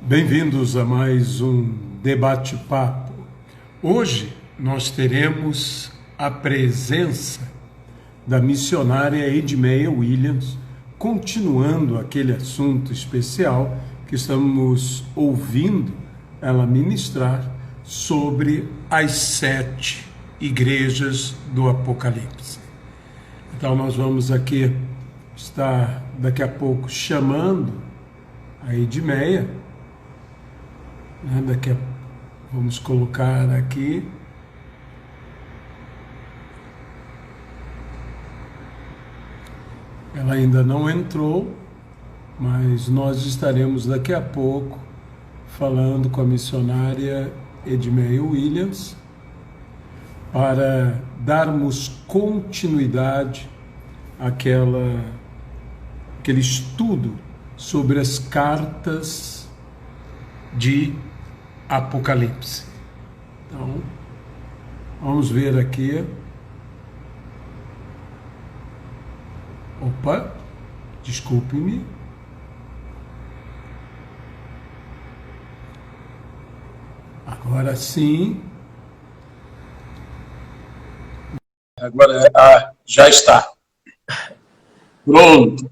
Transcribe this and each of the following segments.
Bem-vindos a mais um debate-papo. Hoje nós teremos a presença da missionária Edmeia Williams, continuando aquele assunto especial que estamos ouvindo ela ministrar sobre as 7 igrejas do Apocalipse. Então nós vamos aqui estar daqui a pouco chamando a Edmeia. Vamos colocar aqui. Ela ainda não entrou, mas nós estaremos daqui a pouco falando com a missionária Edmeia Williams para darmos continuidade àquele estudo sobre as cartas de Apocalipse. Então, vamos ver aqui. Opa, desculpe-me. Agora sim. Agora já está.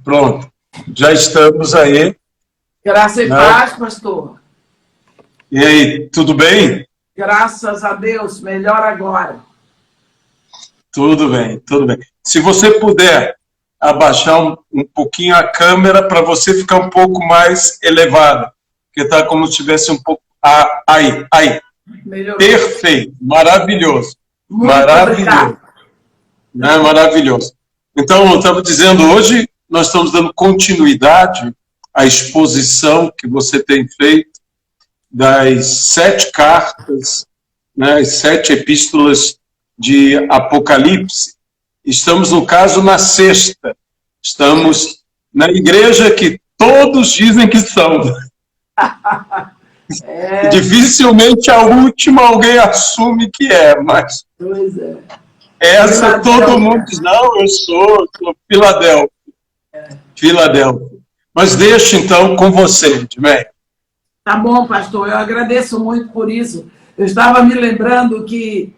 Pronto. Já estamos aí. Graça e paz, pastor. E aí, tudo bem? Graças a Deus, melhor agora. Tudo bem. Se você puder abaixar um pouquinho a câmera para você ficar um pouco mais elevada, porque está como se tivesse um pouco... Aí. Melhorou. Perfeito, maravilhoso. Muito maravilhoso. Maravilhoso. Então, eu estava dizendo, hoje nós estamos dando continuidade à exposição que você tem feito das 7 cartas, as 7 epístolas de Apocalipse. Estamos, no caso, na 6ª. Estamos na igreja que todos dizem que são. Dificilmente a última alguém assume que é, mas... Pois é. Essa todo mundo diz, não, eu sou Filadélfia. Filadélfia. Mas deixa, então, com você, Edmeia. Tá bom, pastor, eu agradeço muito por isso. Eu estava me lembrando que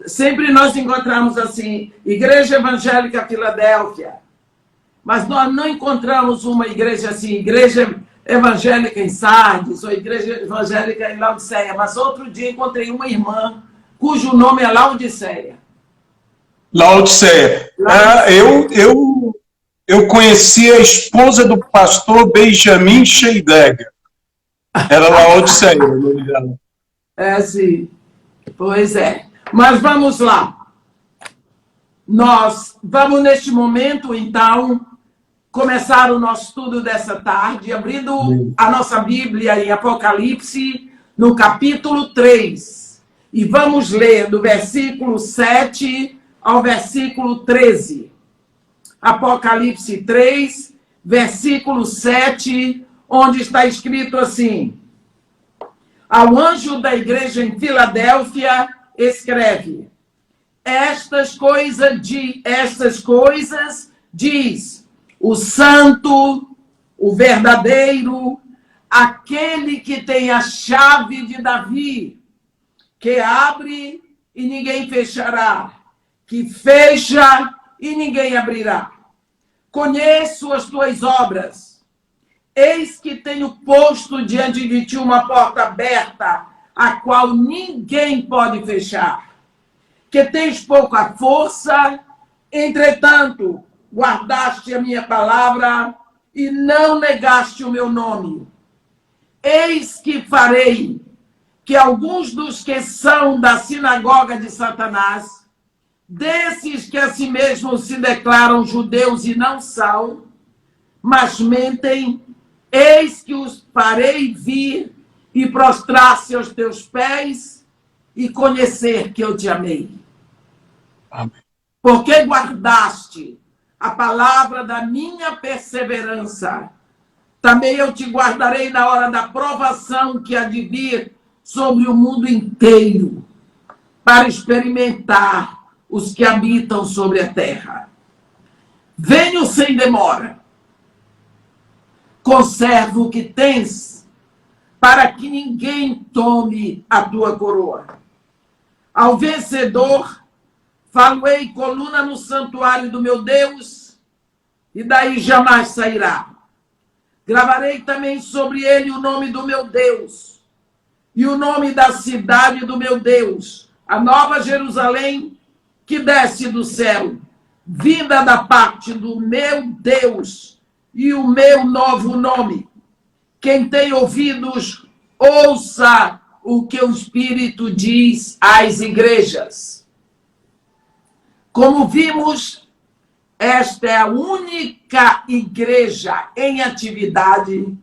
sempre nós encontramos assim, Igreja Evangélica Filadélfia, mas nós não encontramos uma igreja assim, Igreja Evangélica em Sardes, ou Igreja Evangélica em Laodiceia, mas outro dia encontrei uma irmã cujo nome é Laodiceia. Laodiceia. Eu conheci a esposa do pastor Benjamin Scheidegger. Era Laodiceia, o nome dela. Sim. Pois é. Mas vamos lá. Nós vamos, neste momento, então, começar o nosso estudo dessa tarde, abrindo a nossa Bíblia em Apocalipse, no capítulo 3. E vamos ler do versículo 7 ao versículo 13. Apocalipse 3, versículo 7, onde está escrito assim: ao anjo da igreja em Filadélfia, escreve: estas coisas diz o santo, o verdadeiro, aquele que tem a chave de Davi, que abre e ninguém fechará, que fecha e ninguém abrirá. Conheço as tuas obras. Eis que tenho posto diante de ti uma porta aberta, a qual ninguém pode fechar. Que tens pouca força, entretanto, guardaste a minha palavra e não negaste o meu nome. Eis que farei que alguns dos que são da sinagoga de Satanás, desses que a si mesmos se declaram judeus e não são, mas mentem, eis que os farei vir e prostrar-se aos teus pés e conhecer que eu te amei. Amém. Porque guardaste a palavra da minha perseverança, também eu te guardarei na hora da provação que há de vir sobre o mundo inteiro, para experimentar os que habitam sobre a terra. Venho sem demora. Conserva o que tens, para que ninguém tome a tua coroa. Ao vencedor, faloei coluna no santuário do meu Deus, e daí jamais sairá. Gravarei também sobre ele o nome do meu Deus, e o nome da cidade do meu Deus, a nova Jerusalém, que desce do céu, vinda da parte do meu Deus, e o meu novo nome. Quem tem ouvidos, ouça o que o Espírito diz às igrejas. Como vimos, esta é a única igreja em atividade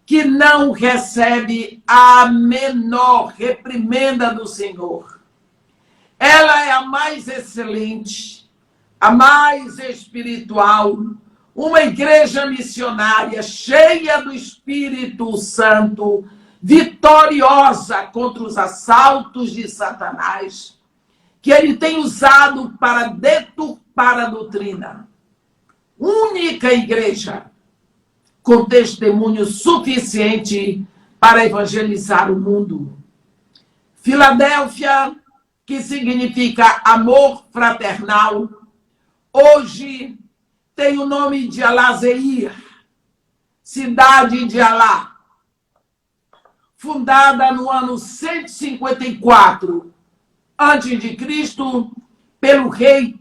que não recebe a menor reprimenda do Senhor. Ela é a mais excelente, a mais espiritual, uma igreja missionária cheia do Espírito Santo, vitoriosa contra os assaltos de Satanás, que ele tem usado para deturpar a doutrina. Única igreja com testemunho suficiente para evangelizar o mundo. Filadélfia, que significa amor fraternal, hoje tem o nome de Alazeir, cidade de Alá, fundada no ano 154 a.C., pelo rei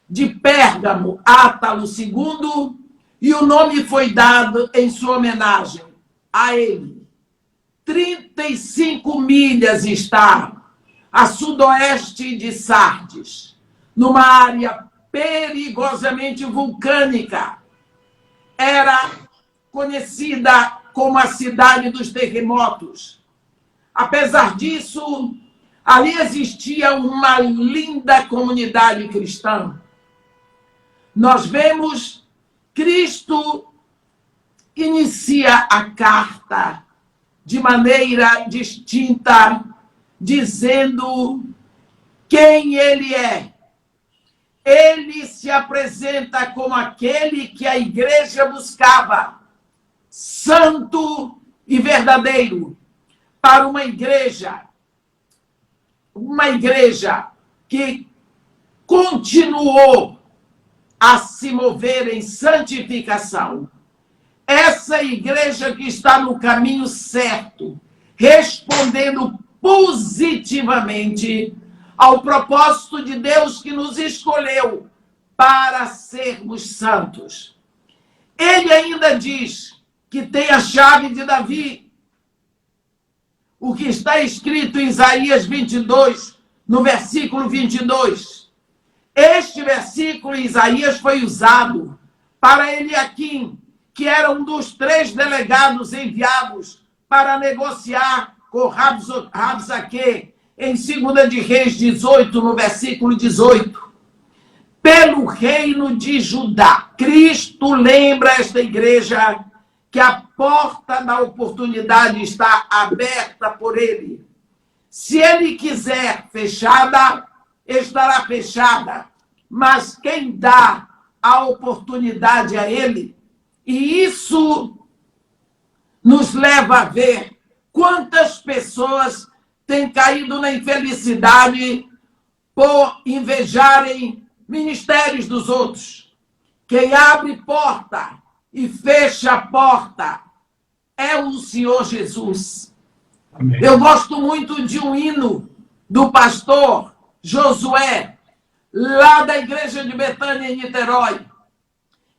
de Pérgamo, Átalo II, e o nome foi dado em sua homenagem a ele. 35 milhas está a sudoeste de Sardes, numa área perigosamente vulcânica. Era conhecida como a cidade dos terremotos. Apesar disso, ali existia uma linda comunidade cristã. Nós vemos Cristo inicia a carta de maneira distinta, dizendo quem ele é. Ele se apresenta como aquele que a igreja buscava, santo e verdadeiro, para uma igreja que continuou a se mover em santificação. Essa igreja que está no caminho certo, respondendo positivamente ao propósito de Deus que nos escolheu para sermos santos. Ele ainda diz que tem a chave de Davi. O que está escrito em Isaías 22, no versículo 22. Este versículo em Isaías foi usado para Eliaquim, que era um dos 3 delegados enviados para negociar com Rabsaque, em 2 de Reis 18, no versículo 18. Pelo reino de Judá, Cristo lembra esta igreja que a porta da oportunidade está aberta por ele. Se ele quiser fechada, estará fechada. Mas quem dá a oportunidade a ele? E isso nos leva a ver quantas pessoas têm caído na infelicidade por invejarem ministérios dos outros. Quem abre porta e fecha a porta é o Senhor Jesus. Amém. Eu gosto muito de um hino do pastor Josué, lá da igreja de Betânia, em Niterói,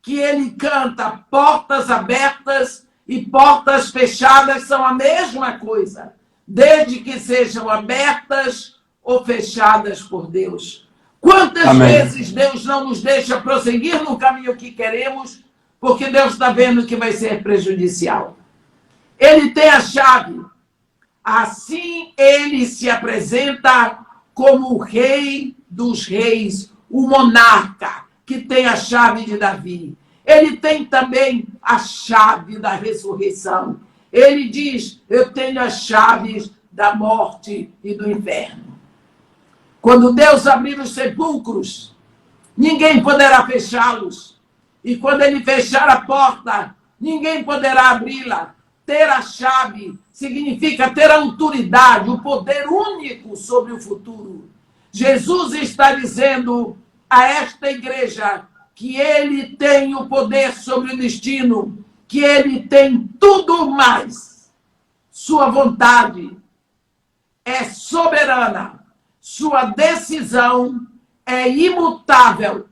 que ele canta: portas abertas e portas fechadas são a mesma coisa, desde que sejam abertas ou fechadas por Deus. Quantas Amém. Vezes Deus não nos deixa prosseguir no caminho que queremos, porque Deus está vendo que vai ser prejudicial. Ele tem a chave. Assim ele se apresenta como o rei dos reis, o monarca, que tem a chave de Davi. Ele tem também a chave da ressurreição. Ele diz: eu tenho as chaves da morte e do inferno. Quando Deus abrir os sepulcros, ninguém poderá fechá-los. E quando ele fechar a porta, ninguém poderá abri-la. ter a chave significa ter a autoridade, o poder único sobre o futuro. Jesus está dizendo a esta igreja que ele tem o poder sobre o destino, que ele tem tudo mais. Sua vontade é soberana, sua decisão é imutável,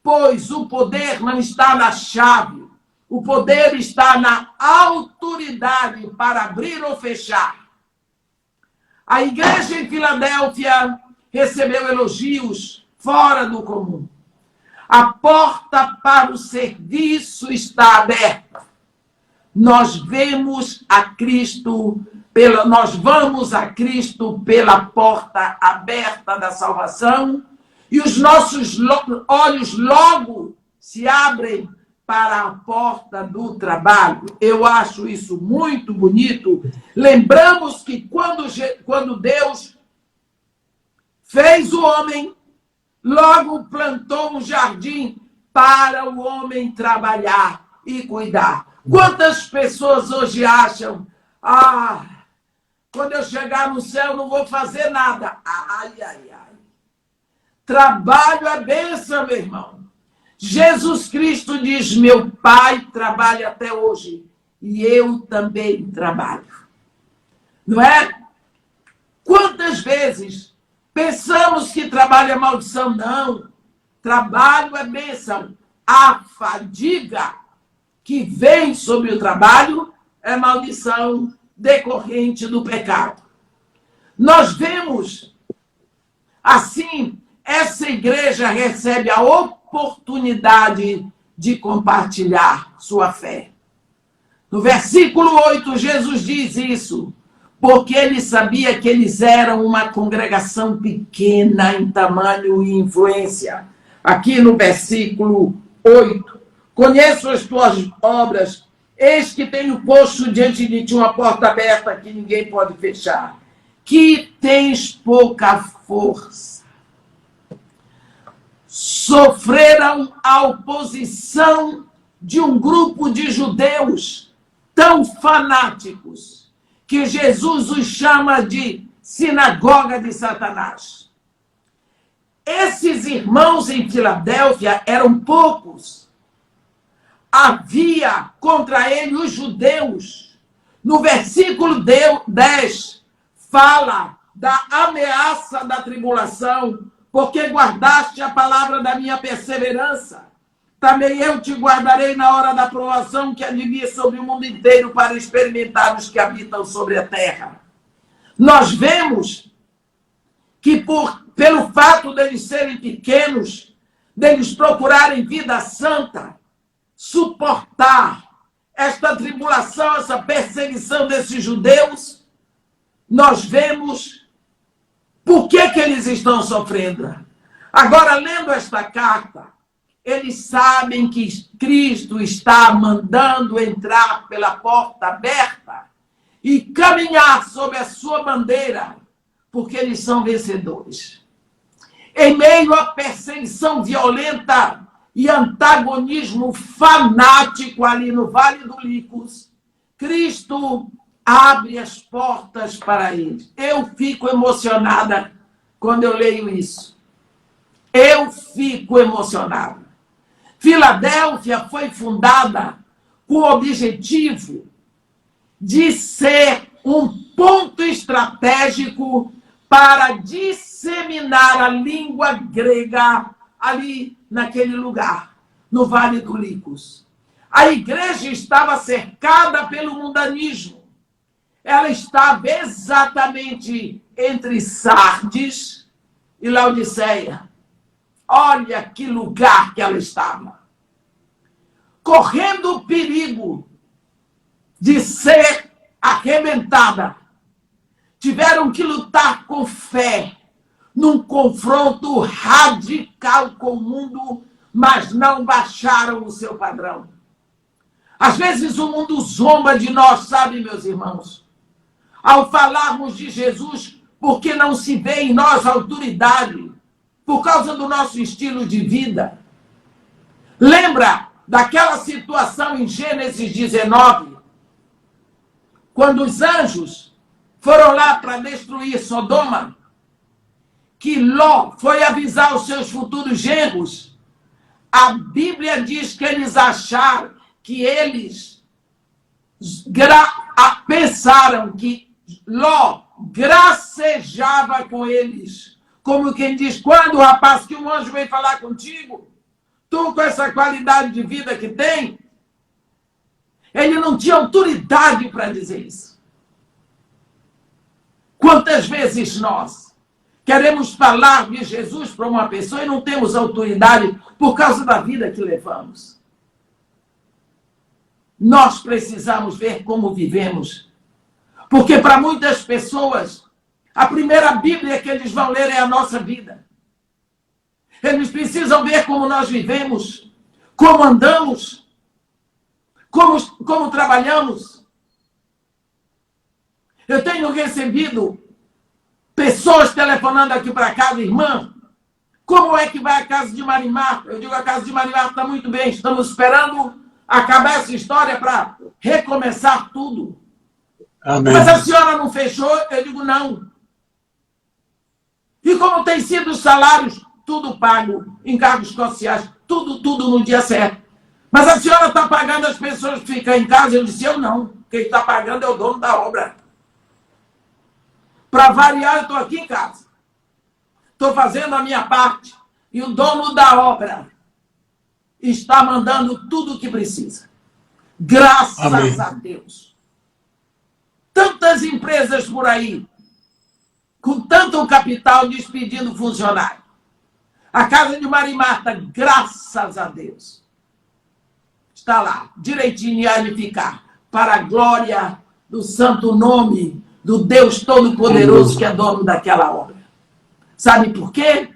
pois o poder não está na chave, o poder está na autoridade para abrir ou fechar. A igreja em Filadélfia recebeu elogios fora do comum. A porta para o serviço está aberta. Nós vamos a Cristo pela porta aberta da salvação e os nossos olhos logo se abrem para a porta do trabalho. Eu acho isso muito bonito. Lembramos que quando Deus fez o homem, logo plantou um jardim para o homem trabalhar e cuidar. Quantas pessoas hoje acham, quando eu chegar no céu não vou fazer nada. Ai. Trabalho é bênção, meu irmão. Jesus Cristo diz, meu Pai trabalha até hoje e eu também trabalho. Não é? Quantas vezes pensamos que trabalho é maldição? Não. Trabalho é bênção. A fadiga que vem sobre o trabalho é maldição decorrente do pecado. Nós vemos, assim, essa igreja recebe a oportunidade de compartilhar sua fé. No versículo 8, Jesus diz isso, porque ele sabia que eles eram uma congregação pequena em tamanho e influência. Aqui no versículo 8, conheço as tuas obras, eis que tenho posto diante de ti uma porta aberta que ninguém pode fechar, que tens pouca força. Sofreram a oposição de um grupo de judeus tão fanáticos que Jesus os chama de sinagoga de Satanás. Esses irmãos em Filadélfia eram poucos. Havia contra ele os judeus. No versículo 10, fala da ameaça da tribulação, porque guardaste a palavra da minha perseverança. Também eu te guardarei na hora da provação que advia sobre o mundo inteiro para experimentar os que habitam sobre a terra. Nós vemos que pelo fato deles serem pequenos, deles procurarem vida santa, suportar esta tribulação, essa perseguição desses judeus, nós vemos por que eles estão sofrendo. Agora, lendo esta carta, eles sabem que Cristo está mandando entrar pela porta aberta e caminhar sob a sua bandeira, porque eles são vencedores. Em meio à perseguição violenta e antagonismo fanático ali no Vale do Licos, Cristo abre as portas para eles. Eu fico emocionada quando eu leio isso. Eu fico emocionada. Filadélfia foi fundada com o objetivo de ser um ponto estratégico para disseminar a língua grega ali naquele lugar, no Vale do Licos. A igreja estava cercada pelo mundanismo. Ela estava exatamente entre Sardes e Laodiceia. Olha que lugar que ela estava. Correndo o perigo de ser arrebentada. Tiveram que lutar com fé, num confronto radical com o mundo, mas não baixaram o seu padrão. Às vezes o mundo zomba de nós, sabe, meus irmãos? Ao falarmos de Jesus, porque não se vê em nós autoridade, por causa do nosso estilo de vida. Lembra daquela situação em Gênesis 19, quando os anjos foram lá para destruir Sodoma, que Ló foi avisar os seus futuros genros, a Bíblia diz que eles acharam que eles pensaram que Ló gracejava com eles. Como quem diz, quando, rapaz, que um anjo vem falar contigo, tu com essa qualidade de vida que tem, ele não tinha autoridade para dizer isso. Quantas vezes nós queremos falar de Jesus para uma pessoa e não temos autoridade por causa da vida que levamos? Nós precisamos ver como vivemos. Porque para muitas pessoas, a primeira Bíblia que eles vão ler é a nossa vida. Eles precisam ver como nós vivemos, como andamos, como trabalhamos. Eu tenho recebido pessoas telefonando aqui para casa, irmã, como é que vai a casa de Marimar? Eu digo, a casa de Marimar está muito bem, estamos esperando acabar essa história para recomeçar tudo. Amém. Mas a senhora não fechou? Eu digo, não. E como tem sido os salários? Tudo pago, encargos sociais, tudo no dia certo. Mas a senhora está pagando as pessoas que ficam em casa? Eu disse, eu não. Quem está pagando é o dono da obra. Para variar, eu estou aqui em casa. Estou fazendo a minha parte. E o dono da obra está mandando tudo o que precisa. Graças Amém. a Deus. Tantas empresas por aí, com tanto capital, despedindo funcionário. A casa de Marimarta, graças a Deus, está lá, direitinho a ficar, para a glória do santo nome do Deus Todo-Poderoso, que é dono daquela obra. Sabe por quê?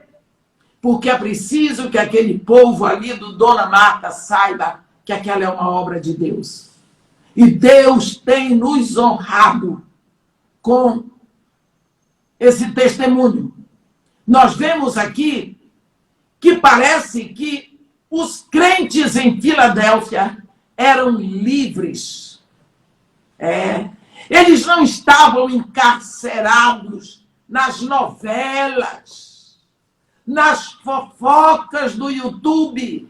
Porque é preciso que aquele povo ali do Dona Marta saiba que aquela é uma obra de Deus. E Deus tem nos honrado com esse testemunho. Nós vemos aqui que parece que os crentes em Filadélfia eram livres. Eles não estavam encarcerados nas novelas, nas fofocas do YouTube.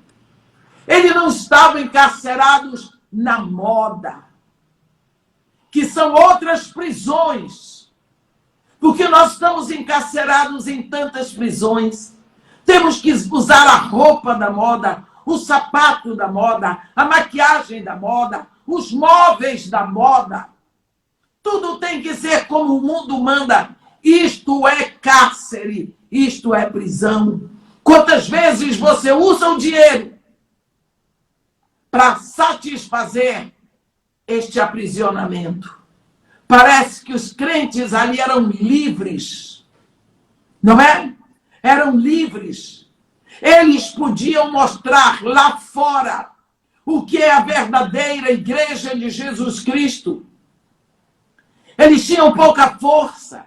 Eles não estavam encarcerados na moda, que são outras prisões. Porque nós estamos encarcerados em tantas prisões. Temos que usar a roupa da moda, o sapato da moda, a maquiagem da moda, os móveis da moda. Tudo tem que ser como o mundo manda. Isto é cárcere, isto é prisão. Quantas vezes você usa o dinheiro para satisfazer este aprisionamento? Parece que os crentes ali eram livres, não é? Eram livres. Eles podiam mostrar lá fora o que é a verdadeira igreja de Jesus Cristo. Eles tinham pouca força.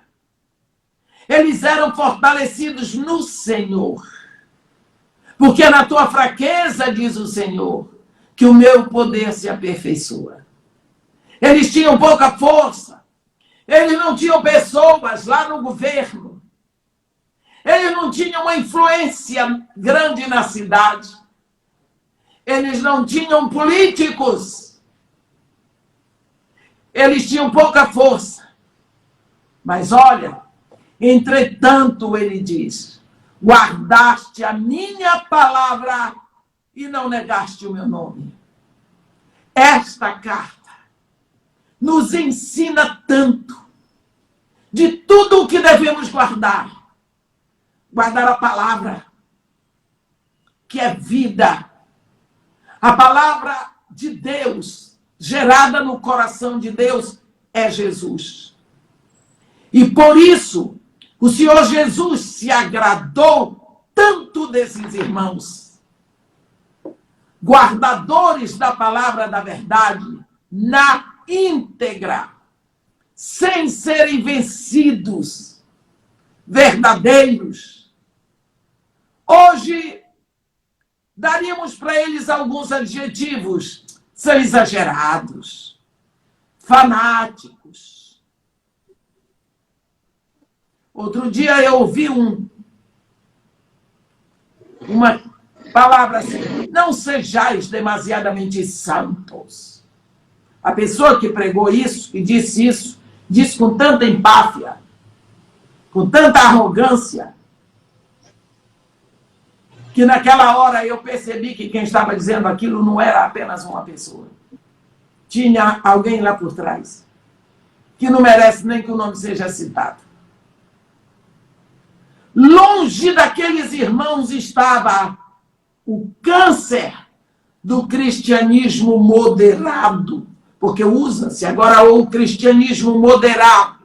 Eles eram fortalecidos no Senhor. Porque é na tua fraqueza, diz o Senhor, que o meu poder se aperfeiçoa. Eles tinham pouca força. Eles não tinham pessoas lá no governo. Eles não tinham uma influência grande na cidade. Eles não tinham políticos. Eles tinham pouca força. Mas olha, entretanto, ele diz, guardaste a minha palavra e não negaste o meu nome. Esta carta nos ensina tanto de tudo o que devemos guardar. Guardar a palavra, que é vida. A palavra de Deus, gerada no coração de Deus, é Jesus. E por isso, o Senhor Jesus se agradou tanto desses irmãos, guardadores da palavra da verdade, na íntegra, sem serem vencidos, verdadeiros. Hoje, daríamos para eles alguns adjetivos. São exagerados, fanáticos. Outro dia eu ouvi uma palavra assim: não sejais demasiadamente santos. A pessoa que pregou isso e disse isso, disse com tanta empáfia, com tanta arrogância, que naquela hora eu percebi que quem estava dizendo aquilo não era apenas uma pessoa. Tinha alguém lá por trás, que não merece nem que o nome seja citado. Longe daqueles irmãos estava o câncer do cristianismo moderado, porque usa-se agora o cristianismo moderado.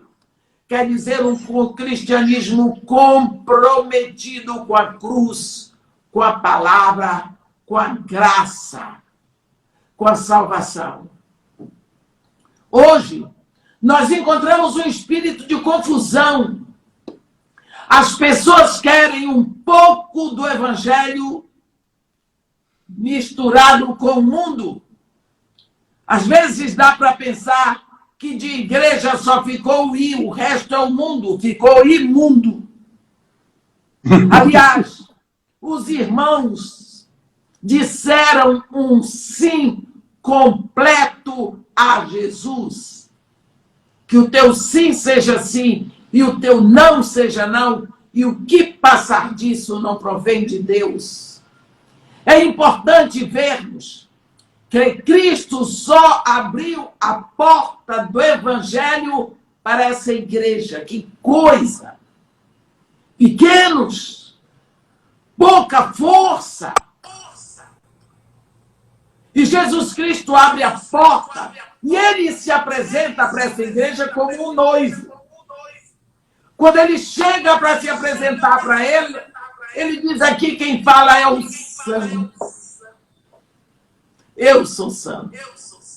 Quer dizer, um cristianismo comprometido com a cruz, com a palavra, com a graça, com a salvação. Hoje, nós encontramos um espírito de confusão. As pessoas querem um pouco do evangelho misturado com o mundo. Às vezes dá para pensar que de igreja só ficou o resto é o mundo, ficou imundo. Aliás, os irmãos disseram um sim completo a Jesus. Que o teu sim seja sim e o teu não seja não, e o que passar disso não provém de Deus. É importante vermos que Cristo só abriu a porta do evangelho para essa igreja. Que coisa! Pequenos, pouca força. E Jesus Cristo abre a porta e ele se apresenta para essa igreja como um noivo. Quando ele chega para se apresentar para ele, ele diz aqui: quem fala é o santo. Eu sou santo.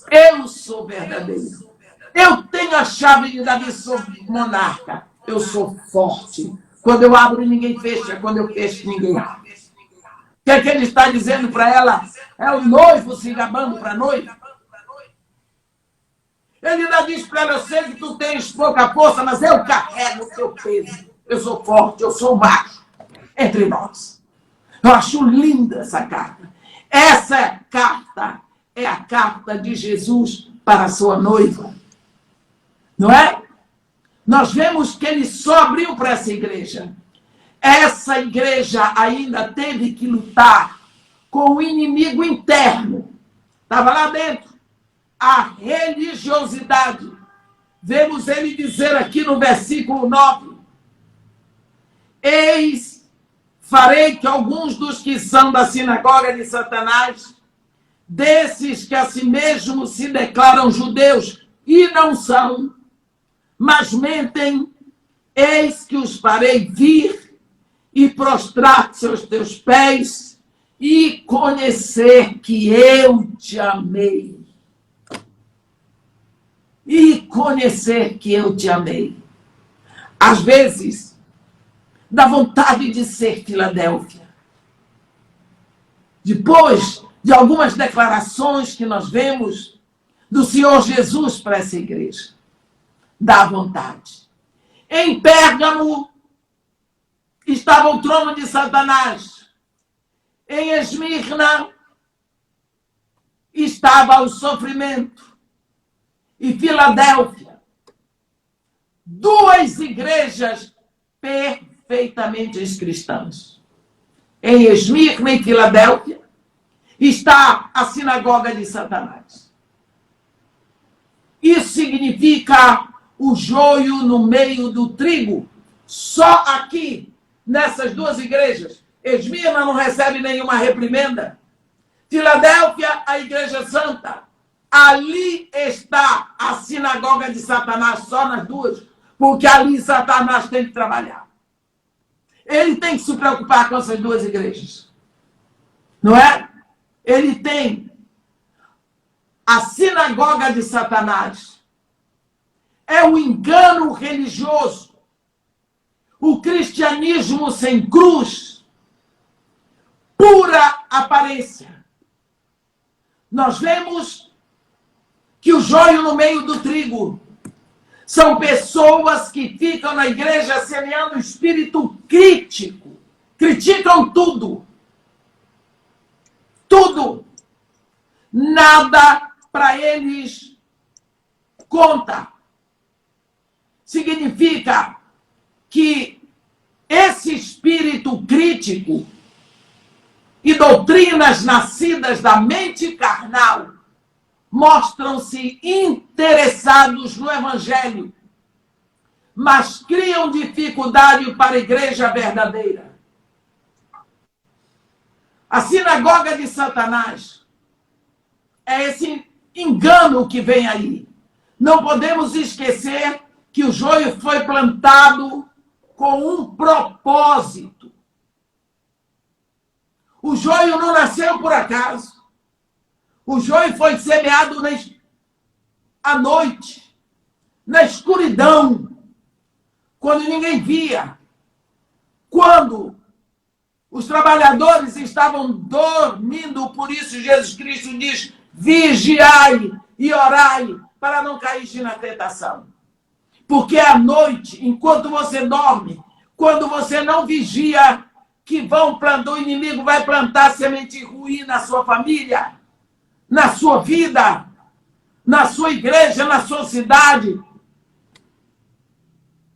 Eu sou verdadeiro. Eu tenho a chave de Davi, sou monarca. Eu sou forte. Quando eu abro, ninguém fecha. Quando eu fecho, ninguém abre. O que é que ele está dizendo para ela? É o noivo se gabando para a noiva. Ele ainda diz para ela: eu sei que tu tens pouca força, mas eu carrego o teu peso. Eu sou forte, eu sou macho. Entre nós. Eu acho linda essa carta. Essa carta é a carta de Jesus para a sua noiva. Não é? Nós vemos que ele só abriu para essa igreja. Essa igreja ainda teve que lutar com o inimigo interno. Estava lá dentro. A religiosidade. Vemos ele dizer aqui no versículo 9: eis, farei que alguns dos que são da sinagoga de Satanás, desses que a si mesmos se declaram judeus e não são, mas mentem, eis que os farei vir e prostrar-se aos teus pés e conhecer que eu te amei. E conhecer que eu te amei. Às vezes, dá vontade de ser Filadélfia. Depois de algumas declarações que nós vemos do Senhor Jesus para essa igreja, dá vontade. Em Pérgamo estava o trono de Satanás. Em Esmirna estava o sofrimento. E Filadélfia, duas igrejas perfeitamente cristãs. Em Esmirna e Filadélfia está a sinagoga de Satanás. Isso significa o joio no meio do trigo. Só aqui, nessas duas igrejas, Esmirna não recebe nenhuma reprimenda. Filadélfia, a igreja santa. Ali está a sinagoga de Satanás, só nas duas, porque ali Satanás tem que trabalhar. Ele tem que se preocupar com essas duas igrejas. Não é? Ele tem a sinagoga de Satanás. É o engano religioso. O cristianismo sem cruz. Pura aparência. Nós vemos que o joio no meio do trigo. São pessoas que ficam na igreja semeando espírito crítico. Criticam tudo. Tudo. Nada para eles conta. Significa que esse espírito crítico e doutrinas nascidas da mente carnal mostram-se interessados no Evangelho, mas criam dificuldade para a igreja verdadeira. A sinagoga de Satanás é esse engano que vem aí. Não podemos esquecer que o joio foi plantado com um propósito. O joio não nasceu por acaso. O joio foi semeado à noite, na escuridão, quando ninguém via, quando os trabalhadores estavam dormindo. Por isso Jesus Cristo diz: vigiai e orai para não cair na tentação. Porque à noite, enquanto você dorme, quando você não vigia, que o inimigo vai plantar semente ruim na sua família, na sua vida, na sua igreja, na sua cidade.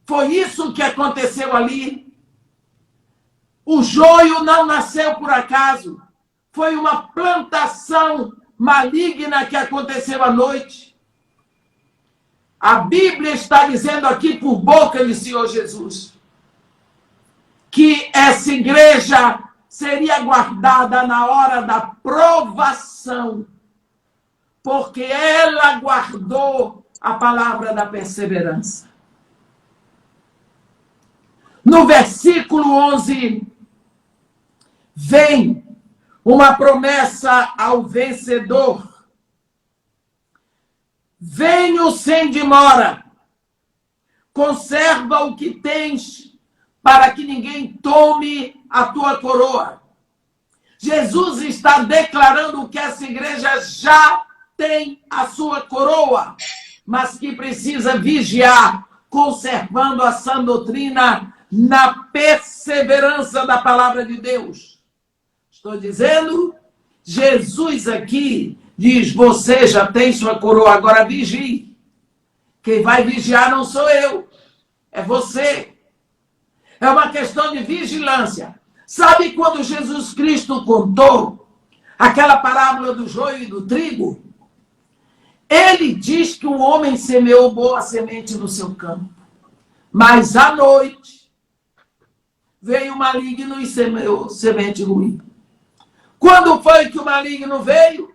Foi isso que aconteceu ali. O joio não nasceu por acaso. Foi uma plantação maligna que aconteceu à noite. A Bíblia está dizendo aqui por boca de Senhor Jesus que essa igreja seria guardada na hora da provação, porque ela guardou a palavra da perseverança. No versículo 11, vem uma promessa ao vencedor. Venho sem demora, conserva o que tens, para que ninguém tome a tua coroa. Jesus está declarando que essa igreja já tem a sua coroa, mas que precisa vigiar, conservando a sã doutrina na perseverança da palavra de Deus. Estou dizendo, Jesus aqui diz: você já tem sua coroa, agora vigie. Quem vai vigiar não sou eu, é você. É uma questão de vigilância. Sabe quando Jesus Cristo contou aquela parábola do joio e do trigo? Ele diz que um homem semeou boa semente no seu campo, mas à noite veio o maligno e semeou semente ruim. Quando foi que o maligno veio?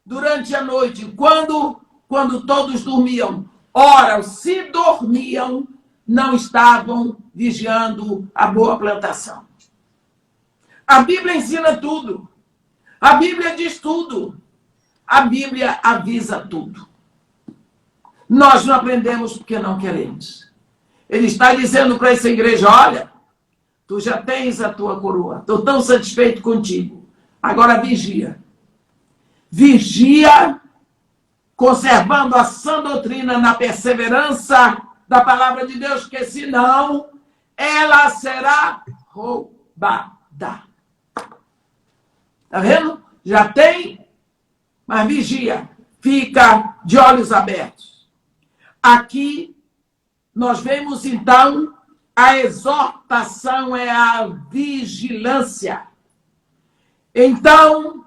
Durante a noite, quando todos dormiam. Ora, se dormiam, não estavam vigiando a boa plantação. A Bíblia ensina tudo. A Bíblia diz tudo. A Bíblia avisa tudo. Nós não aprendemos porque não queremos. Ele está dizendo para essa igreja: olha, tu já tens a tua coroa. Estou tão satisfeito contigo. Agora vigia. Vigia, conservando a sã doutrina na perseverança da palavra de Deus, porque senão ela será roubada. Está vendo? Já tem, mas vigia. Fica de olhos abertos. Aqui nós vemos então a exortação é a vigilância. Então,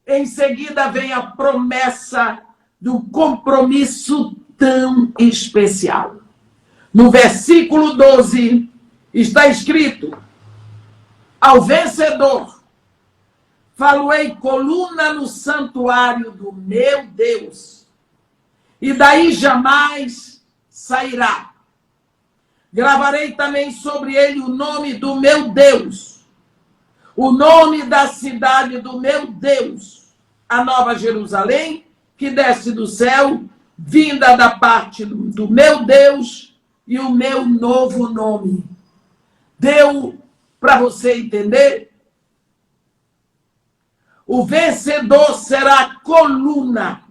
em seguida vem a promessa do compromisso tão especial. No versículo 12 está escrito: ao vencedor faloei coluna no santuário do meu Deus, e daí jamais sairá. Gravarei também sobre ele o nome do meu Deus, o nome da cidade do meu Deus, a Nova Jerusalém, que desce do céu, vinda da parte do meu Deus, e o meu novo nome. Deu para você entender? O vencedor será coluna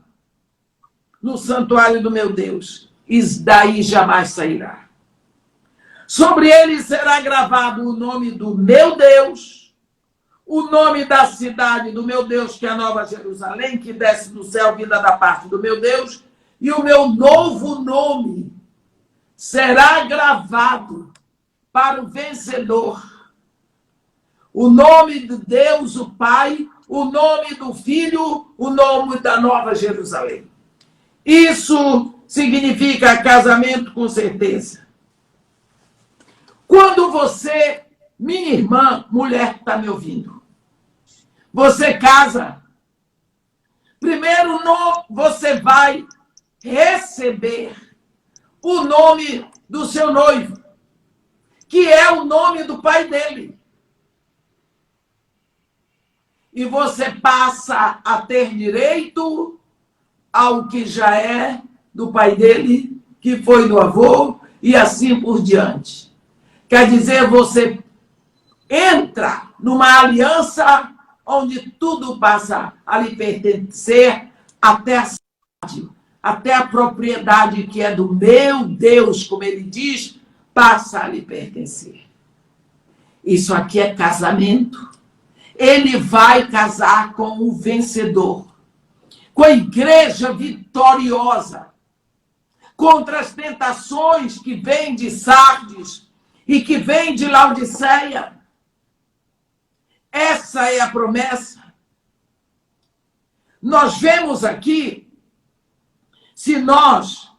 no santuário do meu Deus, e daí jamais sairá. Sobre ele será gravado o nome do meu Deus, o nome da cidade do meu Deus, que é a Nova Jerusalém, que desce do céu, vinda da parte do meu Deus, e o meu novo nome será gravado para o vencedor. O nome de Deus, o Pai, o nome do Filho, o nome da Nova Jerusalém. Isso significa casamento com certeza. Quando você, minha irmã, mulher que está me ouvindo, você casa, primeiro você vai receber o nome do seu noivo, que é o nome do pai dele. E você passa a ter direito ao que já é do pai dele, que foi do avô, e assim por diante. Quer dizer, você entra numa aliança onde tudo passa a lhe pertencer, até a cidade, até a propriedade que é do meu Deus, como ele diz, passa a lhe pertencer. Isso aqui é casamento. Ele vai casar com o vencedor, com a igreja vitoriosa, contra as tentações que vêm de Sardes e que vêm de Laodiceia. Essa é a promessa. Nós vemos aqui, se nós,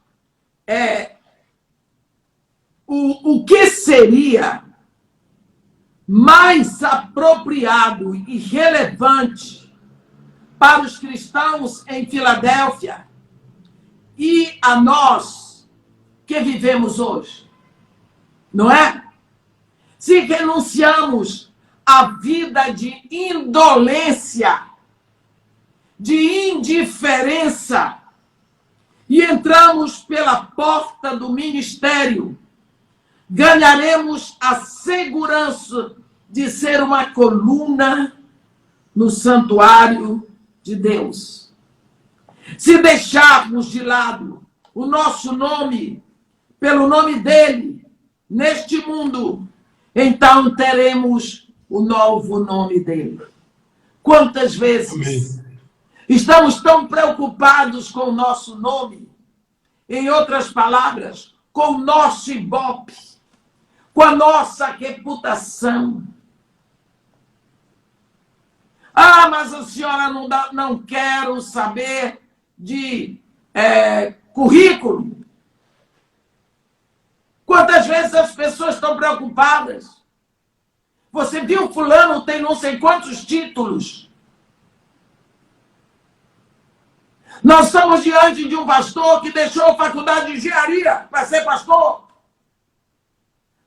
o que seria mais apropriado e relevante para os cristãos em Filadélfia e a nós que vivemos hoje, não é? Se renunciamos à vida de indolência, de indiferença, e entramos pela porta do ministério, ganharemos a segurança de ser uma coluna no santuário de Deus. Se deixarmos de lado o nosso nome, pelo nome dele, neste mundo, então teremos o novo nome dele. Quantas vezes estamos tão preocupados com o nosso nome, em outras palavras, com o nosso ibope, com a nossa reputação. Ah, mas a senhora não quero saber de currículo. Quantas vezes as pessoas estão preocupadas? Você viu fulano tem não sei quantos títulos. Nós estamos diante de um pastor que deixou a faculdade de engenharia para ser pastor.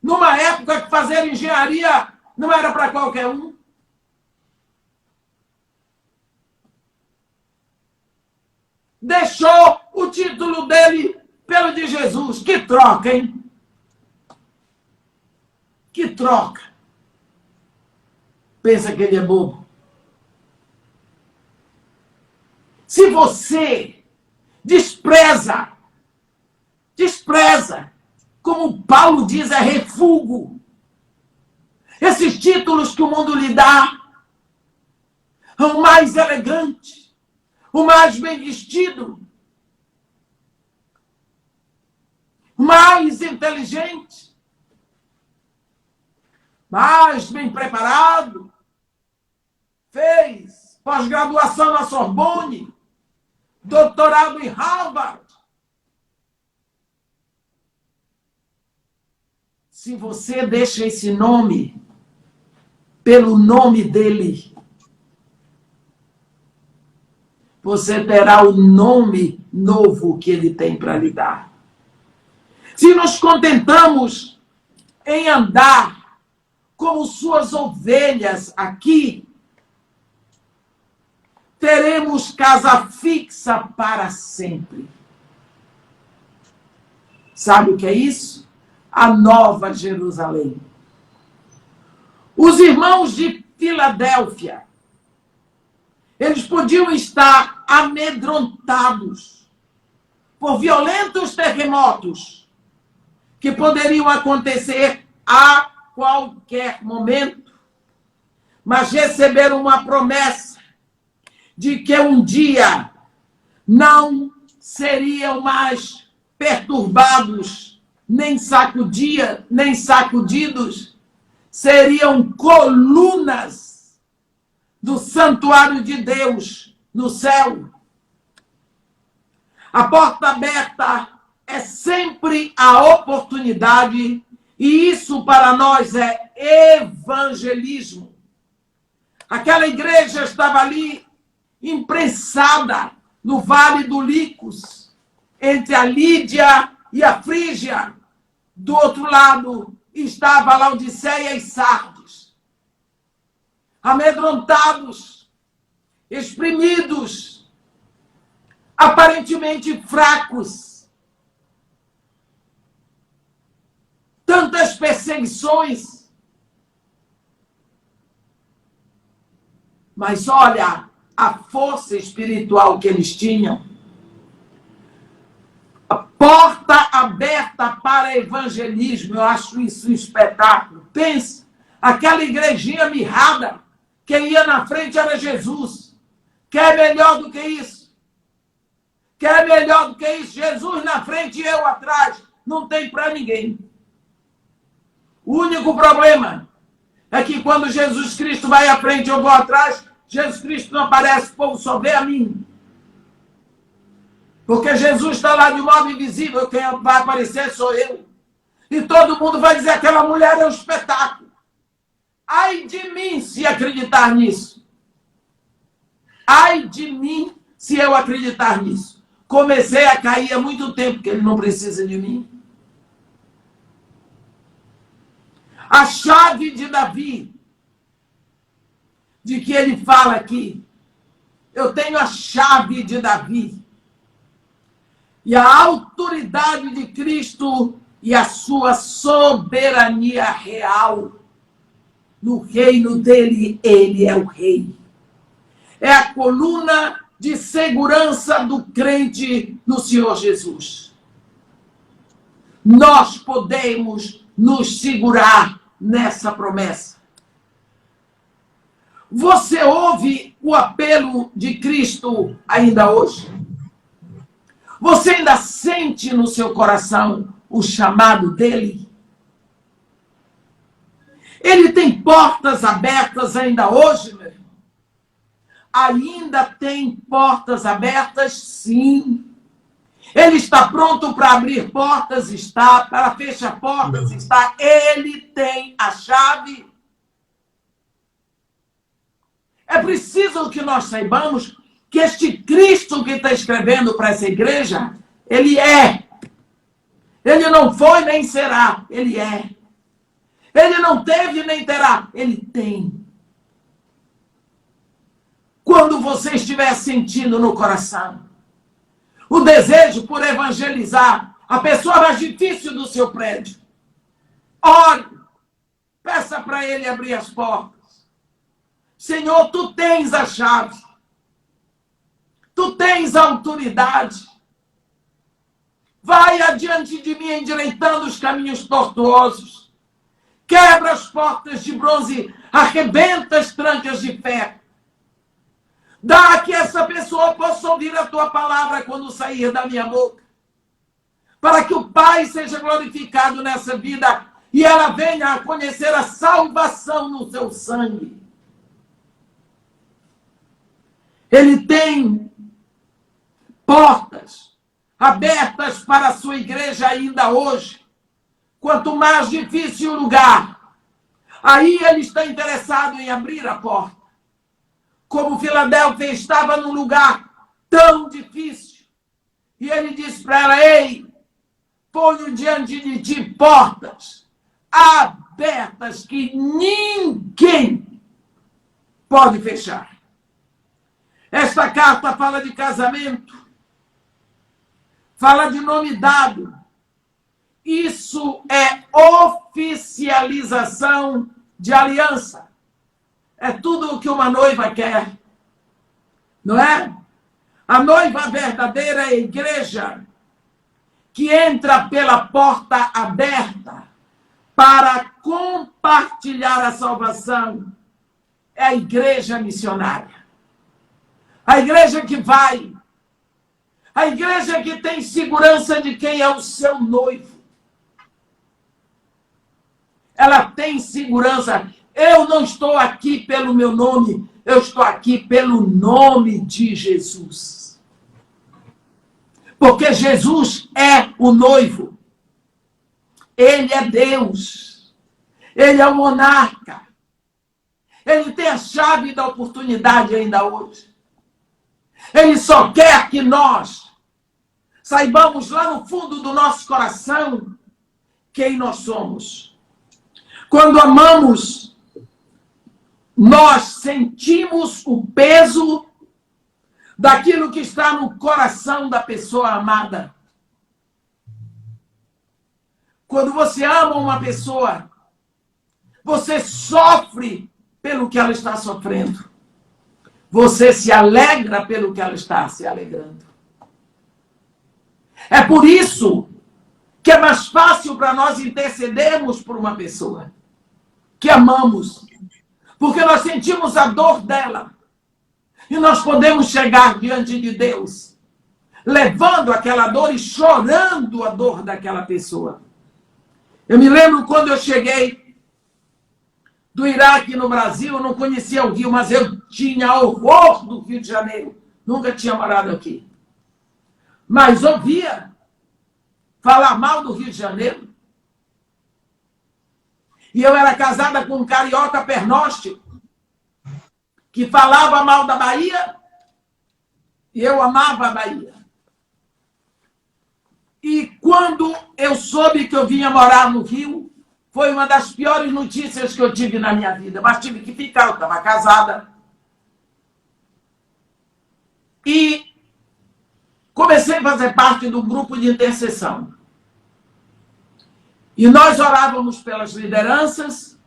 Numa época que fazer engenharia não era para qualquer um. Deixou o título dele pelo de Jesus. Que troca, hein? Que troca. Pensa que ele é bobo. Se você despreza, como Paulo diz, é refúgio, esses títulos que o mundo lhe dá, o mais elegante, o mais bem vestido, o mais inteligente, mais bem preparado, fez pós-graduação na Sorbonne, doutorado em Harvard. Se você deixa esse nome pelo nome dele, você terá o nome novo que ele tem para lhe dar. Se nos contentamos em andar como suas ovelhas aqui, teremos casa fixa para sempre. Sabe o que é isso? A Nova Jerusalém. Os irmãos de Filadélfia, eles podiam estar amedrontados, por violentos terremotos que poderiam acontecer a qualquer momento, mas receberam uma promessa de que um dia não seriam mais perturbados, nem sacudidos, seriam colunas do santuário de Deus no céu. A porta aberta é sempre a oportunidade, e isso para nós é evangelismo. Aquela igreja estava ali, imprensada no Vale do Licos, entre a Lídia e a Frígia. Do outro lado estava Laodiceia e Sardes. Amedrontados, exprimidos, aparentemente fracos. Tantas perseguições. Mas olha a força espiritual que eles tinham. A porta aberta para evangelismo. Eu acho isso um espetáculo. Pense, aquela igrejinha mirrada, quem ia na frente era Jesus. Quer melhor do que isso? Quer melhor do que isso? Jesus na frente e eu atrás. Não tem para ninguém. O único problema é que quando Jesus Cristo vai à frente e eu vou atrás, Jesus Cristo não aparece, o povo só vê a mim. Porque Jesus está lá de modo invisível, quem vai aparecer sou eu. E todo mundo vai dizer, aquela mulher é um espetáculo. Ai de mim se acreditar nisso. Ai de mim se eu acreditar nisso. Comecei a cair há muito tempo, que ele não precisa de mim. A chave de Davi, de que ele fala aqui, eu tenho a chave de Davi, e a autoridade de Cristo e a sua soberania real. No reino dele, ele é o rei. É a coluna de segurança do crente no Senhor Jesus. Nós podemos nos segurar nessa promessa. Você ouve o apelo de Cristo ainda hoje? Você ainda sente no seu coração o chamado dele? Ele tem portas abertas ainda hoje, meu irmão? Ainda tem portas abertas, sim. Ele está pronto para abrir portas, está. Para fechar portas, está. Ele tem a chave. É preciso que nós saibamos que este Cristo que está escrevendo para essa igreja, ele é. Ele não foi nem será, ele é. Ele não teve nem terá, ele tem. Quando você estiver sentindo no coração o desejo por evangelizar a pessoa mais difícil do seu prédio, ore, peça para ele abrir as portas. Senhor, tu tens a chave. Tu tens a autoridade. Vai adiante de mim, endireitando os caminhos tortuosos. Quebra as portas de bronze, arrebenta as trancas de ferro. Dá que essa pessoa possa ouvir a tua palavra quando sair da minha boca. Para que o Pai seja glorificado nessa vida e ela venha a conhecer a salvação no seu sangue. Ele tem portas abertas para a sua igreja ainda hoje. Quanto mais difícil o lugar, aí ele está interessado em abrir a porta. Como Filadélfia estava num lugar tão difícil. E ele disse para ela, ei, ponho diante de ti portas abertas que ninguém pode fechar. Esta carta fala de casamento, fala de nome dado. Isso é oficialização de aliança. É tudo o que uma noiva quer, não é? A noiva verdadeira é a igreja que entra pela porta aberta para compartilhar a salvação é a igreja missionária. A igreja que vai, a igreja que tem segurança de quem é o seu noivo. Ela tem segurança. Eu não estou aqui pelo meu nome, eu estou aqui pelo nome de Jesus. Porque Jesus é o noivo. Ele é Deus. Ele é o monarca. Ele tem a chave da oportunidade ainda hoje. Ele só quer que nós saibamos lá no fundo do nosso coração quem nós somos. Quando amamos, nós sentimos o peso daquilo que está no coração da pessoa amada. Quando você ama uma pessoa, você sofre pelo que ela está sofrendo. Você se alegra pelo que ela está se alegrando. É por isso que é mais fácil para nós intercedermos por uma pessoa que amamos. Porque nós sentimos a dor dela. E nós podemos chegar diante de Deus, levando aquela dor e chorando a dor daquela pessoa. Eu me lembro quando eu cheguei do Iraque no Brasil, eu não conhecia o Rio, mas eu tinha horror do Rio de Janeiro. Nunca tinha morado aqui. Mas ouvia falar mal do Rio de Janeiro. E eu era casada com um carioca pernóstico, que falava mal da Bahia, e eu amava a Bahia. E quando eu soube que eu vinha morar no Rio, foi uma das piores notícias que eu tive na minha vida. Mas tive que ficar, eu estava casada. E comecei a fazer parte do grupo de intercessão. E nós orávamos pelas lideranças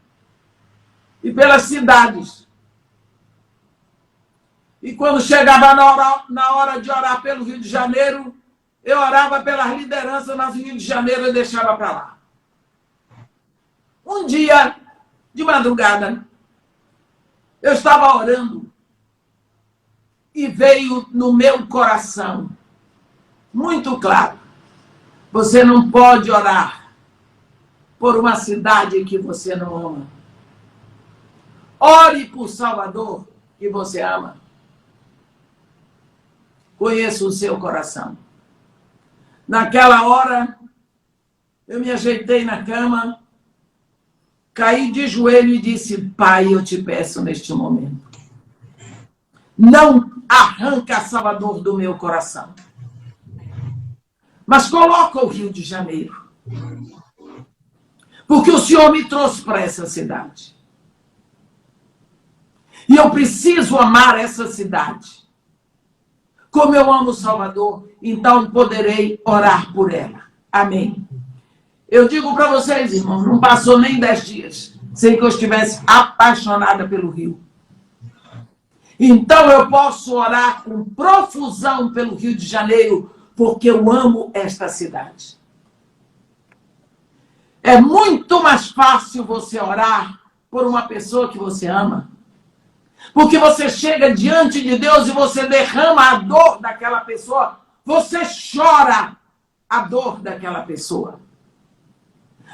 e pelas cidades. E quando chegava na hora de orar pelo Rio de Janeiro, eu orava pelas lideranças, mas o Rio de Janeiro eu deixava para lá. Um dia, de madrugada, eu estava orando e veio no meu coração, muito claro, você não pode orar por uma cidade que você não ama. Ore por Salvador, que você ama. Conheço o seu coração. Naquela hora, eu me ajeitei na cama, caí de joelho e disse, Pai, eu te peço neste momento, não arranca Salvador do meu coração, mas coloca o Rio de Janeiro, porque o Senhor me trouxe para essa cidade. E eu preciso amar essa cidade. Como eu amo Salvador, então poderei orar por ela. Amém. Eu digo para vocês, irmãos, não passou nem 10 dias sem que eu estivesse apaixonada pelo Rio. Então eu posso orar com profusão pelo Rio de Janeiro, porque eu amo esta cidade. É muito mais fácil você orar por uma pessoa que você ama. Porque você chega diante de Deus e você derrama a dor daquela pessoa. Você chora a dor daquela pessoa.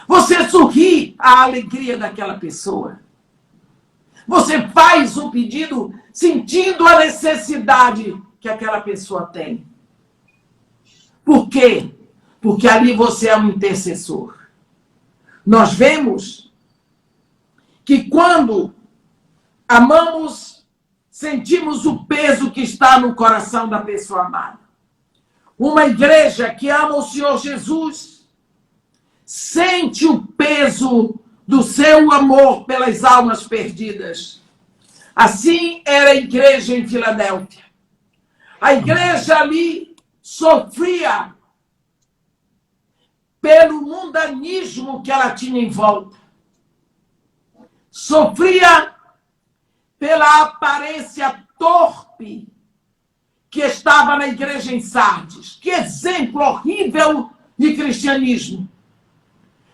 Você sorri a alegria daquela pessoa. Você faz o pedido sentindo a necessidade que aquela pessoa tem. Por quê? Porque ali você é um intercessor. Nós vemos que quando amamos, sentimos o peso que está no coração da pessoa amada. Uma igreja que ama o Senhor Jesus sente o peso do seu amor pelas almas perdidas. Assim era a igreja em Filadélfia. A igreja ali sofria pelo mundanismo que ela tinha em volta. Sofria pela aparência torpe que estava na igreja em Sardes. Que exemplo horrível de cristianismo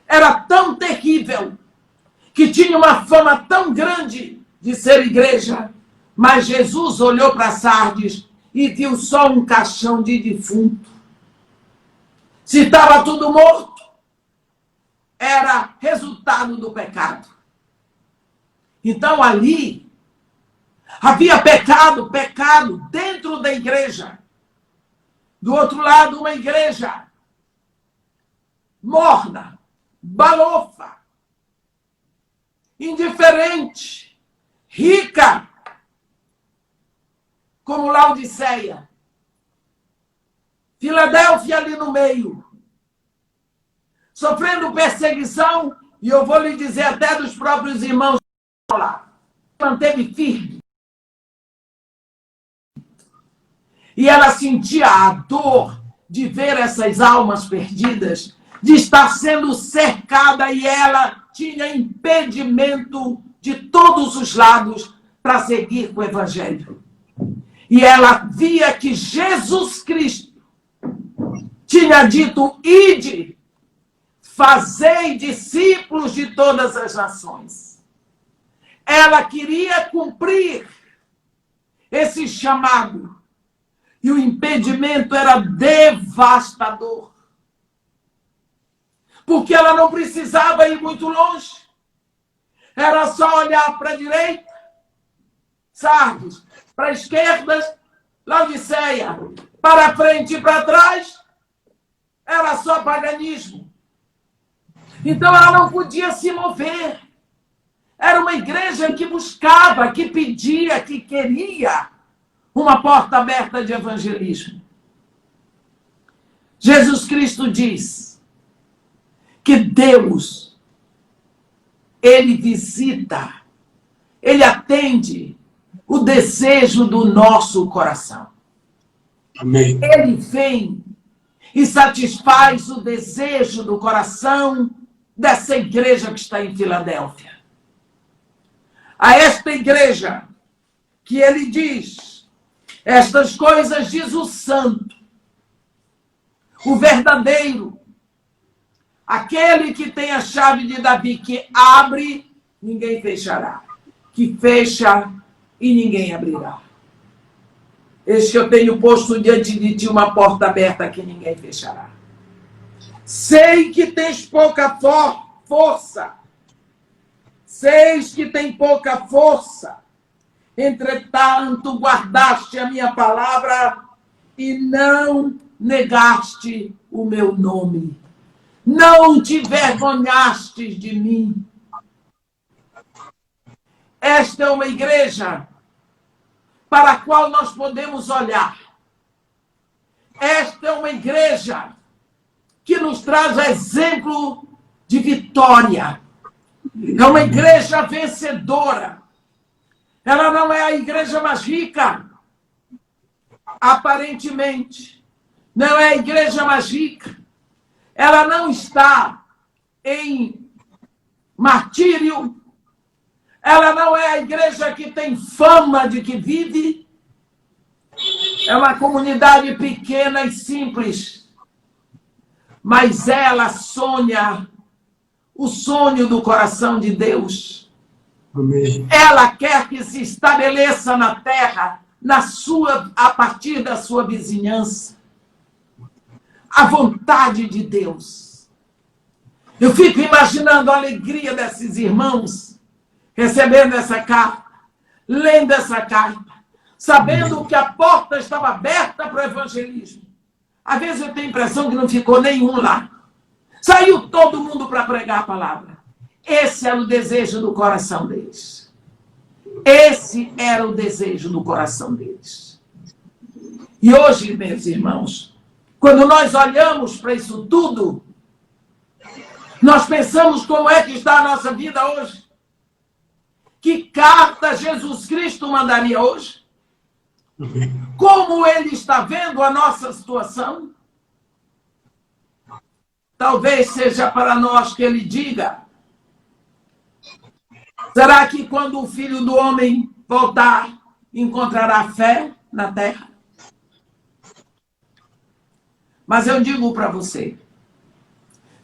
era tão terrível, que tinha uma fama tão grande de ser igreja, mas Jesus olhou para Sardes e viu só um caixão de defunto. Se estava tudo morto, era resultado do pecado. Então ali havia pecado dentro da igreja. Do outro lado, uma igreja morna, balofa, indiferente, rica, como Laodiceia. Filadélfia ali no meio, sofrendo perseguição, e eu vou lhe dizer até dos próprios irmãos lá. Manteve firme. E ela sentia a dor de ver essas almas perdidas, de estar sendo cercada, e ela tinha impedimento de todos os lados para seguir com o evangelho. E ela via que Jesus Cristo tinha dito: ide, fazei discípulos de todas as nações. Ela queria cumprir esse chamado, e o impedimento era devastador, porque ela não precisava ir muito longe, era só olhar para a direita, Sardes, para a esquerda, Laodiceia, para frente e para trás, era só paganismo. Então ela não podia se mover. Era uma igreja que buscava, que pedia, que queria uma porta aberta de evangelismo. Jesus Cristo diz que Deus, Ele visita, Ele atende o desejo do nosso coração. Amém. Ele vem e satisfaz o desejo do coração dessa igreja que está em Filadélfia. A esta igreja que ele diz: estas coisas diz o santo, o verdadeiro, aquele que tem a chave de Davi, que abre, ninguém fechará, que fecha e ninguém abrirá. Eis que eu tenho posto diante de ti uma porta aberta que ninguém fechará. Sei que tens pouca força. Sei que tem pouca força. Entretanto, guardaste a minha palavra e não negaste o meu nome. Não te envergonhastes de mim. Esta é uma igreja para a qual nós podemos olhar. Esta é uma igreja que nos traz exemplo de vitória. É uma igreja vencedora. Ela não é a igreja mais rica, aparentemente. Não é a igreja mais rica. Ela não está em martírio. Ela não é a igreja que tem fama de que vive. É uma comunidade pequena e simples. Mas ela sonha o sonho do coração de Deus. Amém. Ela quer que se estabeleça na terra, a partir da sua vizinhança. A vontade de Deus. Eu fico imaginando a alegria desses irmãos recebendo essa carta, lendo essa carta, sabendo que a porta estava aberta para o evangelismo. Às vezes eu tenho a impressão que não ficou nenhum lá. Saiu todo mundo para pregar a palavra. Esse era o desejo do coração deles. Esse era o desejo do coração deles. E hoje, meus irmãos, quando nós olhamos para isso tudo, nós pensamos como é que está a nossa vida hoje. Que carta Jesus Cristo mandaria hoje? Como ele está vendo a nossa situação? Talvez seja para nós que ele diga: será que quando o Filho do Homem voltar, encontrará fé na terra? Mas eu digo para você,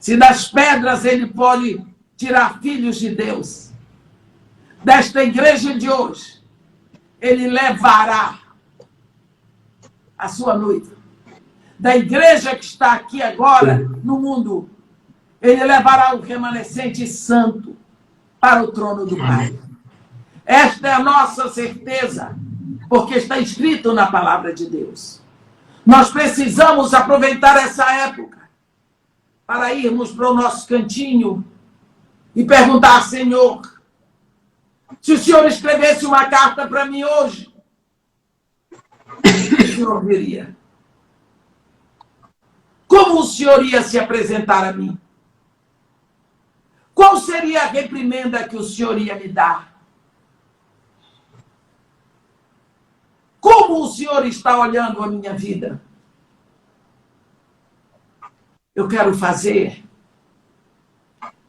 Se das pedras ele pode tirar filhos de Deus, desta igreja de hoje, ele levará a sua noiva. Da igreja que está aqui agora, no mundo, ele levará o remanescente santo para o trono do Pai. Esta é a nossa certeza, porque está escrito na palavra de Deus. Nós precisamos aproveitar essa época para irmos para o nosso cantinho e perguntar, Senhor, se o Senhor escrevesse uma carta para mim hoje, o Senhor viria. Como o Senhor ia se apresentar a mim? Qual seria a reprimenda que o Senhor ia me dar? Como o Senhor está olhando a minha vida? Eu quero fazer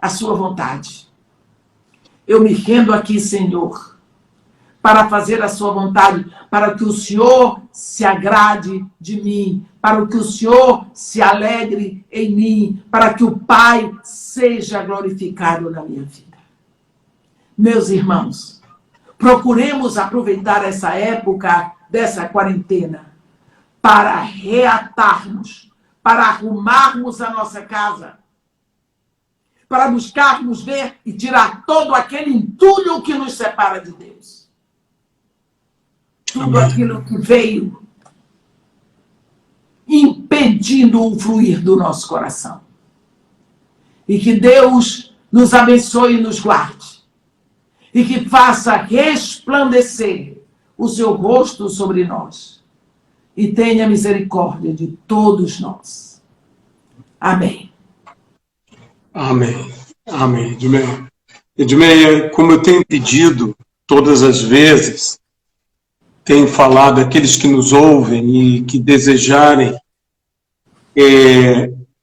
a sua vontade. Eu me rendo aqui, Senhor, para fazer a sua vontade, para que o Senhor se agrade de mim, para que o Senhor se alegre em mim, para que o Pai seja glorificado na minha vida. Meus irmãos, procuremos aproveitar essa época dessa quarentena para reatarmos, para arrumarmos a nossa casa, para buscarmos ver e tirar todo aquele entulho que nos separa de Deus. Tudo aquilo que veio impedindo o fluir do nosso coração. E que Deus nos abençoe e nos guarde. E que faça resplandecer o seu rosto sobre nós. E tenha misericórdia de todos nós. Amém. Amém. Amém. Edmeia. Edmeia, como eu tenho pedido todas as vezes, tenho falado àqueles que nos ouvem e que desejarem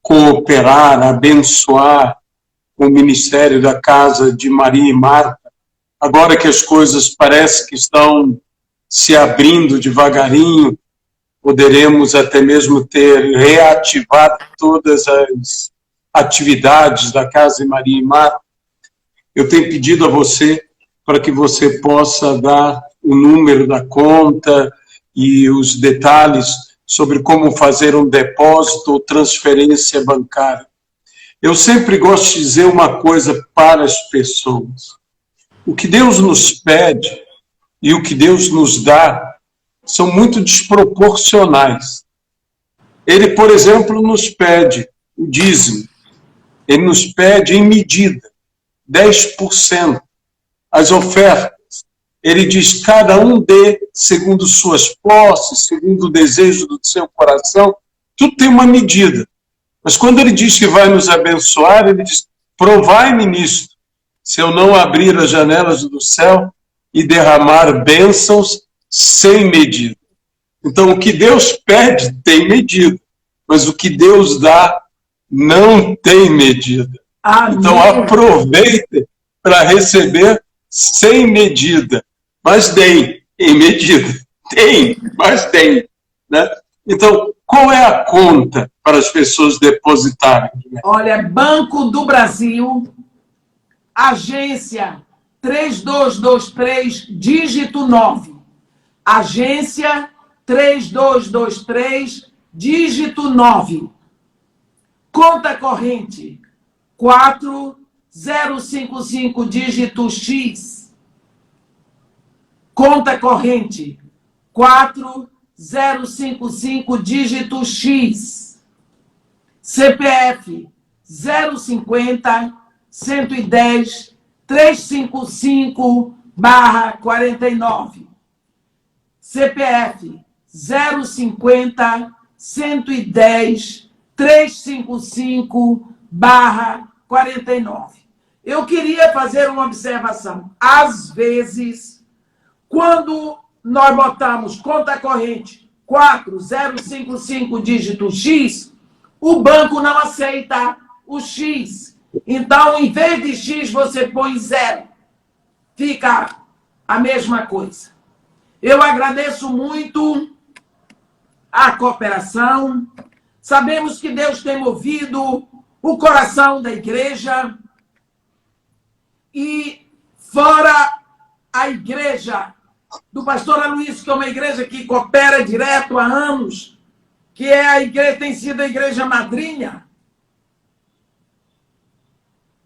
cooperar, abençoar o ministério da Casa de Maria e Marta, agora que as coisas parecem que estão se abrindo devagarinho, poderemos até mesmo ter reativado todas as atividades da Casa de Maria e Marta. Eu tenho pedido a você para que você possa dar o número da conta e os detalhes sobre como fazer um depósito ou transferência bancária. Eu sempre gosto de dizer uma coisa para as pessoas. O que Deus nos pede e o que Deus nos dá são muito desproporcionais. Ele, por exemplo, nos pede o dízimo. Ele nos pede em medida, 10%. As ofertas. Ele diz, cada um dê segundo suas posses, segundo o desejo do seu coração. Tudo tem uma medida. Mas quando ele diz que vai nos abençoar, ele diz, provai-me nisto, se eu não abrir as janelas do céu e derramar bênçãos sem medida. Então, o que Deus pede tem medida, mas o que Deus dá não tem medida. Amém. Então, aproveite para receber sem medida. Mas tem, em medida. Tem, mas tem. Né? Então, qual é a conta para as pessoas depositarem? Olha, Banco do Brasil, agência 3223, dígito 9. Agência 3223, dígito 9. Conta corrente 4055, dígito X. Conta corrente 4055, dígito X. CPF 050 110 355/49. CPF 050 110 355/49. Eu queria fazer uma observação. Às vezes, quando nós botamos conta corrente 4055, dígito X, o banco não aceita o X. Então, em vez de X, você põe 0. Fica a mesma coisa. Eu agradeço muito a cooperação. Sabemos que Deus tem movido o coração da igreja e fora a igreja do pastor Aloysio, que é uma igreja que coopera direto há anos, que é a igreja, tem sido a igreja madrinha.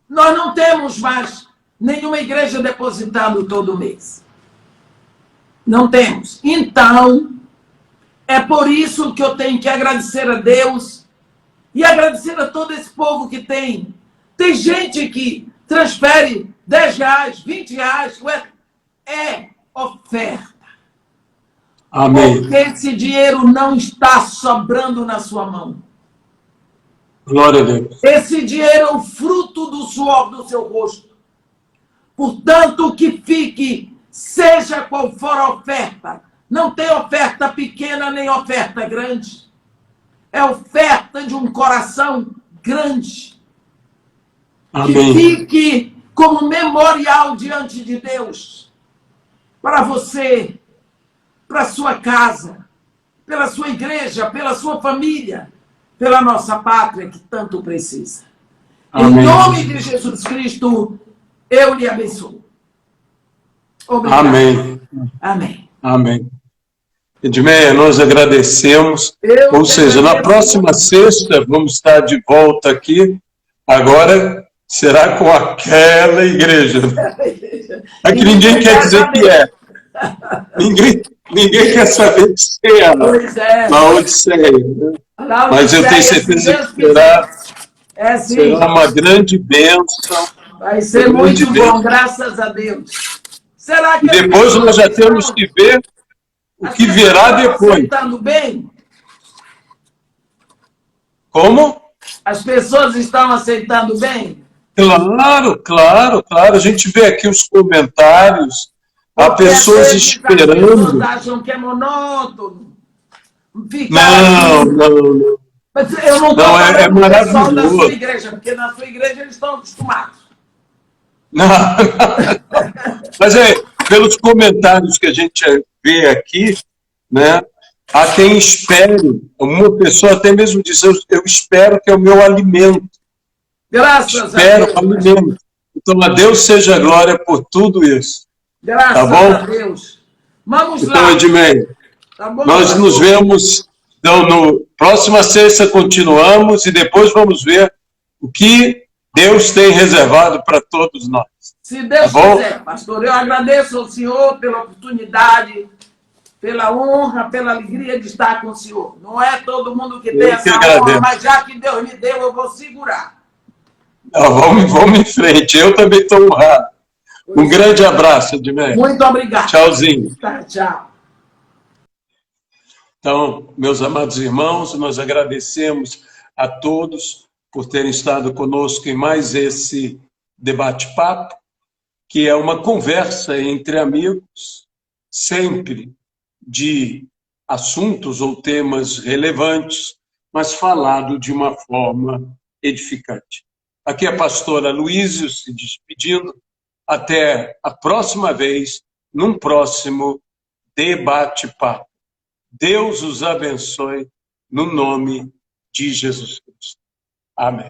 Nós não temos mais nenhuma igreja depositando todo mês. Não temos. Então, é por isso que eu tenho que agradecer a Deus e agradecer a todo esse povo que tem. Tem gente que transfere R$10, R$20, é oferta. Amém. Porque esse dinheiro não está sobrando na sua mão. Glória a Deus. Esse dinheiro é o fruto do suor do seu rosto. Portanto, que fique, seja qual for a oferta. Não tem oferta pequena nem oferta grande. É oferta de um coração grande. Amém. Que fique como memorial diante de Deus. Para você, para sua casa, pela sua igreja, pela sua família, pela nossa pátria que tanto precisa. Amém. Em nome de Jesus Cristo, eu lhe abençoo. Obrigado. Amém. Amém. Amém. Edmeia, nós agradecemos. Ou seja, na próxima sexta vamos estar de volta aqui. Agora será com aquela igreja. Aqui ninguém quer dizer que é. Ninguém quer saber de ser na Odisseia. Mas eu tenho certeza que será uma grande bênção. Vai ser muito bom, graças a Deus. Será que e depois nós já temos que ver o que virá depois. Aceitando bem? Como? As pessoas estão aceitando bem? Claro, claro, claro. A gente vê aqui os comentários, há pessoas esperando. As pessoas acham que é monótono. Não. Mas eu não estou é maravilhoso. Da sua igreja, porque na sua igreja eles estão acostumados. Não. Mas pelos comentários que a gente vê aqui, né, há quem espere. Uma pessoa até mesmo diz, eu espero que é o meu alimento. Graças espero a Deus. Alimento. Então, a Deus seja a glória por tudo isso. Graças tá bom? a Deus. Vamos então, lá. Edmeia, tá bom, nós nos vemos. Então, no próxima sexta continuamos e depois vamos ver o que Deus tem reservado para todos nós. Se Deus quiser, pastor, eu agradeço ao senhor pela oportunidade, pela honra, pela alegria de estar com o senhor. Não é todo mundo que tem essa honra, mas já que Deus me deu, eu vou segurar. Não, vamos em frente. Eu também estou honrado. Um grande abraço, Edmeia. Muito obrigado. Tchauzinho. Tá, tchau. Então, meus amados irmãos, nós agradecemos a todos por terem estado conosco em mais esse debate-papo, que é uma conversa entre amigos, sempre de assuntos ou temas relevantes, mas falado de uma forma edificante. Aqui é a pastora Aloysio se despedindo. Até a próxima vez, num próximo debate-papo. Deus os abençoe no nome de Jesus Cristo. Amém.